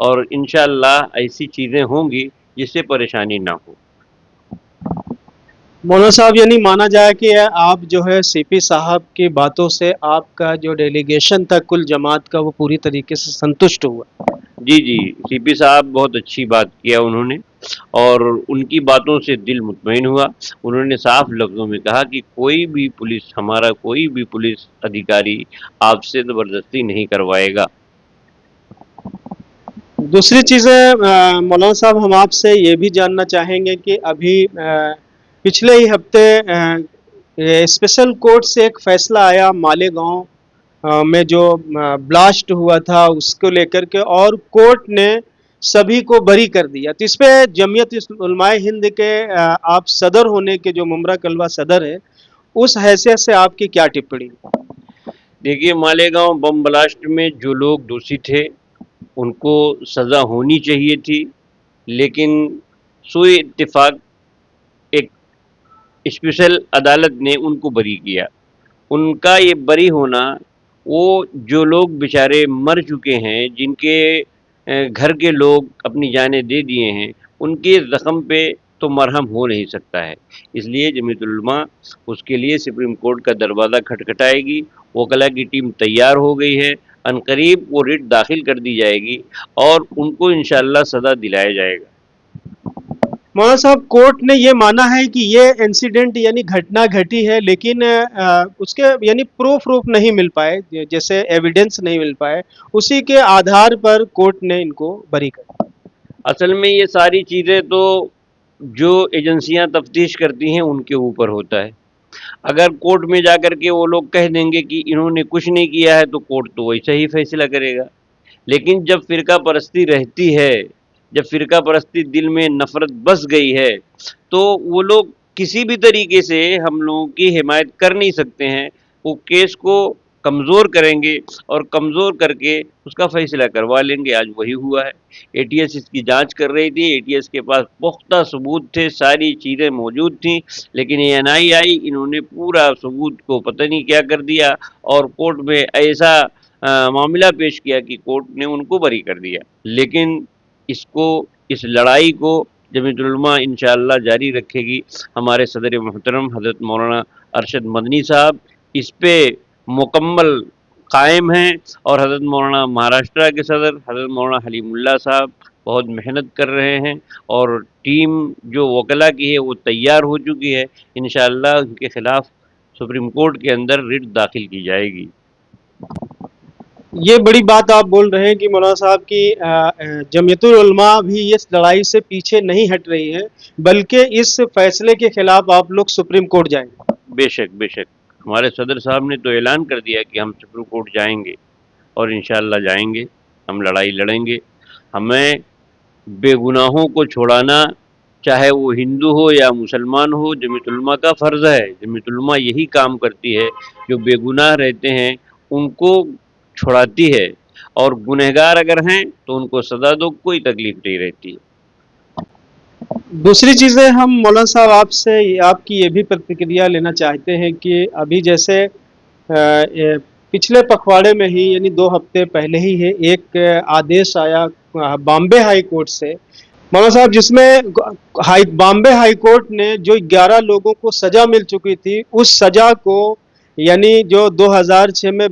اور انشاءاللہ ایسی چیزیں ہوں گی جس سے پریشانی نہ ہو۔ مولانا صاحب یعنی مانا جائے کہ آپ جو ہے سی پی صاحب کی باتوں سے آپ کا جو ڈیلیگیشن تھا کل جماعت کا وہ پوری طریقے سے سنتشٹ ہوا۔ جی جی، سی پی صاحب بہت اچھی بات کیا انہوں نے، اور ان کی باتوں سے دل مطمئن ہوا۔ انہوں نے صاف لفظوں میں کہا کہ ہمارا کوئی بھی پولیس ادھیکاری آپ سے زبردستی نہیں کروائے گا۔ دوسری چیزیں مولانا صاحب ہم آپ سے یہ بھی جاننا چاہیں گے کہ ابھی پچھلے ہی ہفتے اسپیشل کورٹ سے ایک فیصلہ آیا مالیگاؤں میں جو بلاسٹ ہوا تھا اس کو لے کر کے، اور کورٹ نے سبھی کو بری کر دیا، تو اس پہ جمعیت علماء ہند کے آپ صدر ہونے کے، جو ممبرا کلوا صدر ہے، اس حیثیت سے آپ کی کیا ٹپڑی؟ دیکھیے، مالیگاؤں بم بلاسٹ میں جو لوگ دوشی تھے ان کو سزا ہونی چاہیے تھی، لیکن سوء اتفاق ایک اسپیشل عدالت نے ان کو بری کیا۔ ان کا یہ بری ہونا، وہ جو لوگ بیچارے مر چکے ہیں، جن کے گھر کے لوگ اپنی جانیں دے دیے ہیں، ان کے زخم پہ تو مرہم ہو نہیں سکتا ہے۔ اس لیے جمعیت العلماء اس کے لیے سپریم کورٹ کا دروازہ کھٹکھٹائے گی۔ وکلاء کی ٹیم تیار ہو گئی ہے، عنقریب وہ ریٹ داخل کر دی جائے گی اور ان کو انشاءاللہ سزا دلایا جائے گا۔ مولانا صاحب کورٹ نے یہ مانا ہے کہ یہ انسیڈنٹ یعنی گھٹنا گھٹی ہے، لیکن اس کے یعنی پروف نہیں مل پائے، جیسے ایویڈنس نہیں مل پائے، اسی کے آدھار پر کورٹ نے ان کو بری کر۔ اصل میں یہ ساری چیزیں تو جو ایجنسیاں تفتیش کرتی ہیں ان کے اوپر ہوتا ہے۔ اگر کورٹ میں جا کر کے وہ لوگ کہہ دیں گے کہ انہوں نے کچھ نہیں کیا ہے تو کورٹ تو ویسا ہی فیصلہ کرے گا۔ لیکن جب فرقہ پرستی رہتی ہے، جب فرقہ پرستی دل میں نفرت بس گئی ہے، تو وہ لوگ کسی بھی طریقے سے ہم لوگوں کی حمایت کر نہیں سکتے ہیں۔ وہ کیس کو کمزور کریں گے اور کمزور کر کے اس کا فیصلہ کروا لیں گے۔ آج وہی ہوا ہے۔ اے ٹی ایس اس کی جانچ کر رہی تھی، اے ٹی ایس کے پاس پختہ ثبوت تھے، ساری چیزیں موجود تھیں، لیکن یہ این آئی انہوں نے پورا ثبوت کو پتہ نہیں کیا کر دیا اور کورٹ میں ایسا معاملہ پیش کیا کہ کورٹ نے ان کو بری کر دیا۔ لیکن اس لڑائی کو جمعیت العلماء انشاءاللہ جاری رکھے گی۔ ہمارے صدر محترم حضرت مولانا ارشد مدنی صاحب اس پہ مکمل قائم ہیں، اور حضرت مولانا مہاراشٹرا کے صدر حضرت مولانا حلیم اللہ صاحب بہت محنت کر رہے ہیں، اور ٹیم جو وکلا کی ہے وہ تیار ہو چکی ہے۔ انشاءاللہ ان کے خلاف سپریم کورٹ کے اندر ریٹ داخل کی جائے گی۔ یہ بڑی بات آپ بول رہے ہیں کہ مولانا صاحب کی جمعیت العلماء بھی اس لڑائی سے پیچھے نہیں ہٹ رہی ہے، بلکہ اس فیصلے کے خلاف آپ لوگ سپریم کورٹ جائیں گے۔ بے شک بے شک، ہمارے صدر صاحب نے تو اعلان کر دیا کہ ہم سپریم کورٹ جائیں گے، اور انشاءاللہ جائیں گے، ہم لڑائی لڑیں گے۔ ہمیں بے گناہوں کو چھوڑانا، چاہے وہ ہندو ہو یا مسلمان ہو، جمعیت علماء کا فرض ہے۔ جمعیت علماء یہی کام کرتی ہے، جو بے گناہ رہتے ہیں ان کو چھڑاتی ہے، اور گنہگار اگر ہیں تو ان کو سزا دو، کوئی تکلیف نہیں رہتی۔ دوسری چیزیں ہم مولانا صاحب آپ سے آپ کی یہ بھی پرتکریا لینا چاہتے ہیں کہ ابھی جیسے پچھلے پکھواڑے میں ہی یعنی 2 ہفتے پہلے ہی ہے ایک آدیش آیا بامبے ہائی کورٹ سے مولانا صاحب، جس میں بامبے ہائی کورٹ نے جو 11 لوگوں کو سزا مل چکی تھی، اس سزا کو یعنی جو 2006 میں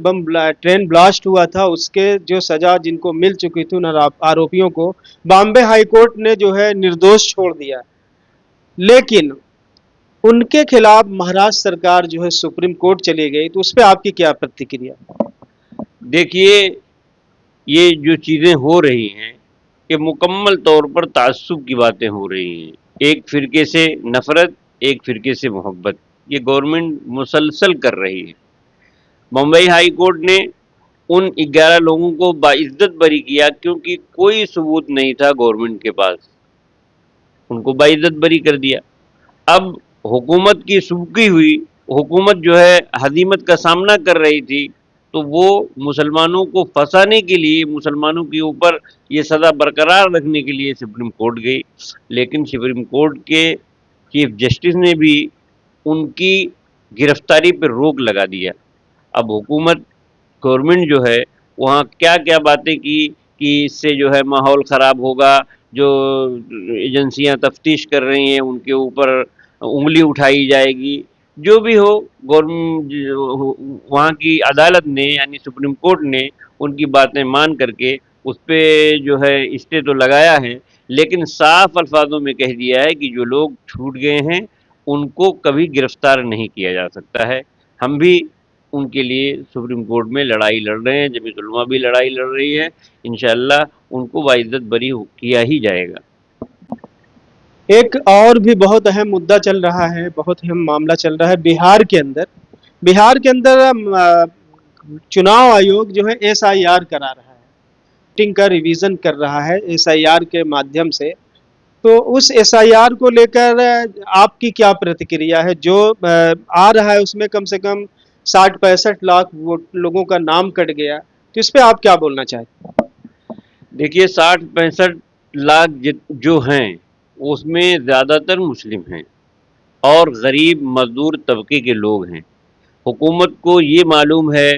ٹرین بلاسٹ ہوا تھا اس کے جو سزا جن کو مل چکی تھی ان آروپیوں کو بامبے ہائی کورٹ نے جو ہے نردوش چھوڑ دیا، لیکن ان کے خلاف مہاراشٹر سرکار جو ہے سپریم کورٹ چلی گئی، تو اس پہ آپ کی کیا پرتکریا؟ دیکھیے، یہ جو چیزیں ہو رہی ہیں یہ مکمل طور پر تعصب کی باتیں ہو رہی ہیں۔ ایک فرقے سے نفرت، ایک فرقے سے محبت، یہ گورنمنٹ مسلسل کر رہی ہے۔ بمبئی ہائی کورٹ نے ان 11 لوگوں کو باعزت بری کیا، کیونکہ کوئی ثبوت نہیں تھا گورنمنٹ کے پاس، ان کو باعزت بری کر دیا۔ اب حکومت کی سبکی ہوئی، حکومت جو ہے ہزیمت کا سامنا کر رہی تھی، تو وہ مسلمانوں کو پھنسانے کے لیے، مسلمانوں کے اوپر یہ سزا برقرار رکھنے کے لیے سپریم کورٹ گئی، لیکن سپریم کورٹ کے چیف جسٹس نے بھی ان کی گرفتاری پر روک لگا دیا۔ اب حکومت، گورنمنٹ جو ہے وہاں کیا کیا باتیں کی کہ اس سے جو ہے ماحول خراب ہوگا، جو ایجنسیاں تفتیش کر رہی ہیں ان کے اوپر انگلی اٹھائی جائے گی، جو بھی ہو گورنمنٹ وہاں کی عدالت نے یعنی سپریم کورٹ نے ان کی باتیں مان کر کے اس پہ جو ہے اسٹے تو لگایا ہے، لیکن صاف الفاظوں میں کہہ دیا ہے کہ جو لوگ چھوٹ گئے ہیں ان کو کبھی گرفتار نہیں کیا جا سکتا ہے۔ ہم بھی ان کے لیے سپریم کورٹ میں لڑائی لڑ رہے ہیں، جمیعت علماء بھی لڑائی لڑ رہی ہے، انشاءاللہ ان کو باعزت بری کیا ہی جائے گا۔ ایک اور بھی بہت اہم مدعا چل رہا ہے، بہت اہم معاملہ چل رہا ہے بہار کے اندر چناؤ آیوگ جو ہے SIR کرا رہا ہے، ووٹنگ کا ریویژن کر رہا ہے SIR کے مادھیم سے۔ تو اس SIR کو لے کر آپ کی کیا پرتکریا ہے؟ جو آ رہا ہے اس میں کم سے کم 60-65 لاکھ لوگوں کا نام کٹ گیا، تو اس پہ آپ کیا بولنا چاہتے ہیں؟ دیکھیے 60-65 لاکھ جو ہیں اس میں زیادہ تر مسلم ہیں اور غریب مزدور طبقے کے لوگ ہیں۔ حکومت کو یہ معلوم ہے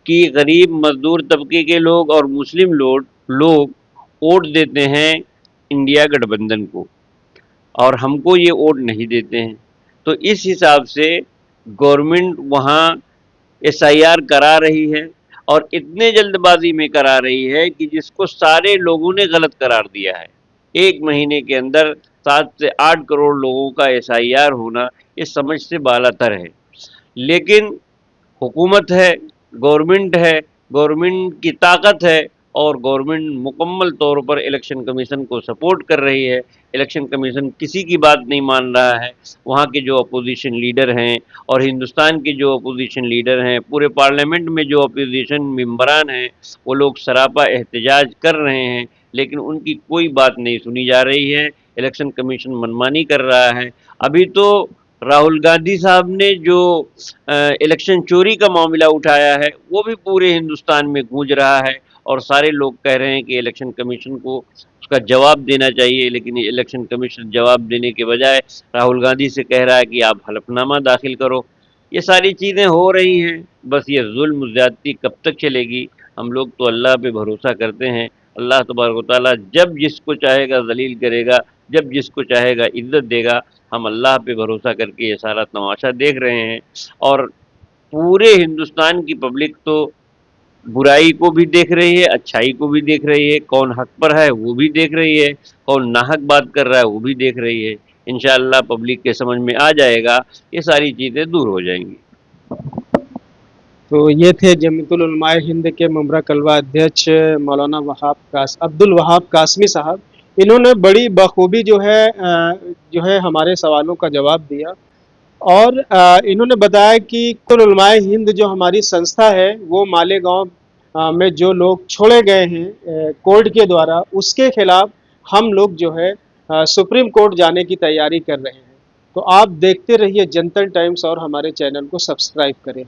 کہ غریب مزدور طبقے کے لوگ اور مسلم لوگ ووٹ دیتے ہیں انڈیا گٹھ بندھن کو، اور ہم کو یہ ووٹ نہیں دیتے ہیں، تو اس حساب سے گورنمنٹ وہاں SIR کرا رہی ہے، اور اتنے جلد بازی میں کرا رہی ہے کہ جس کو سارے لوگوں نے غلط قرار دیا ہے۔ ایک مہینے کے اندر 7 سے 8 کروڑ لوگوں کا SIR ہونا یہ سمجھ سے بالا تر ہے، لیکن حکومت ہے، گورنمنٹ کی طاقت ہے، اور گورنمنٹ مکمل طور پر الیکشن کمیشن کو سپورٹ کر رہی ہے۔ الیکشن کمیشن کسی کی بات نہیں مان رہا ہے۔ وہاں کے جو اپوزیشن لیڈر ہیں اور ہندوستان کے جو اپوزیشن لیڈر ہیں، پورے پارلیمنٹ میں جو اپوزیشن ممبران ہیں، وہ لوگ سراپا احتجاج کر رہے ہیں، لیکن ان کی کوئی بات نہیں سنی جا رہی ہے۔ الیکشن کمیشن منمانی کر رہا ہے۔ ابھی تو راہل گاندھی صاحب نے جو الیکشن چوری کا معاملہ اٹھایا ہے وہ بھی پورے ہندوستان میں گونج رہا ہے، اور سارے لوگ کہہ رہے ہیں کہ الیکشن کمیشن کو اس کا جواب دینا چاہیے، لیکن الیکشن کمیشن جواب دینے کے بجائے راہل گاندھی سے کہہ رہا ہے کہ آپ حلف نامہ داخل کرو۔ یہ ساری چیزیں ہو رہی ہیں، بس یہ ظلم و زیادتی کب تک چلے گی؟ ہم لوگ تو اللہ پہ بھروسہ کرتے ہیں، اللہ تبارک و تعالیٰ جب جس کو چاہے گا ذلیل کرے گا، جب جس کو چاہے گا عزت دے گا۔ ہم اللہ پہ بھروسہ کر کے یہ سارا تماشا دیکھ رہے ہیں، اور پورے ہندوستان کی پبلک تو برائی کو بھی دیکھ رہی ہے، اچھائی کو بھی دیکھ رہی ہے، کون حق پر ہے وہ بھی دیکھ رہی ہے، کون ناحق بات کر رہا ہے وہ بھی دیکھ رہی ہے۔ انشاءاللہ پبلک کے سمجھ میں آ جائے گا، یہ ساری چیزیں دور ہو جائیں گی۔ تو یہ تھے جمیعت العلماء ہند کے ممبرہ کلوہ ادھیش مولانا عبد الوہاب قاسمی صاحب۔ انہوں نے بڑی بخوبی جو ہے ہمارے سوالوں کا جواب دیا، اور انہوں نے بتایا کہ جمیعت العلماء ہند جو ہماری سنستھا ہے وہ مالیگاؤں میں جو لوگ چھوڑے گئے ہیں کورٹ کے دوارا، اس کے خلاف ہم لوگ جو ہے سپریم کورٹ جانے کی تیاری کر رہے ہیں۔ تو آپ دیکھتے رہیے جنتر ٹائمز اور ہمارے چینل کو سبسکرائب کریں۔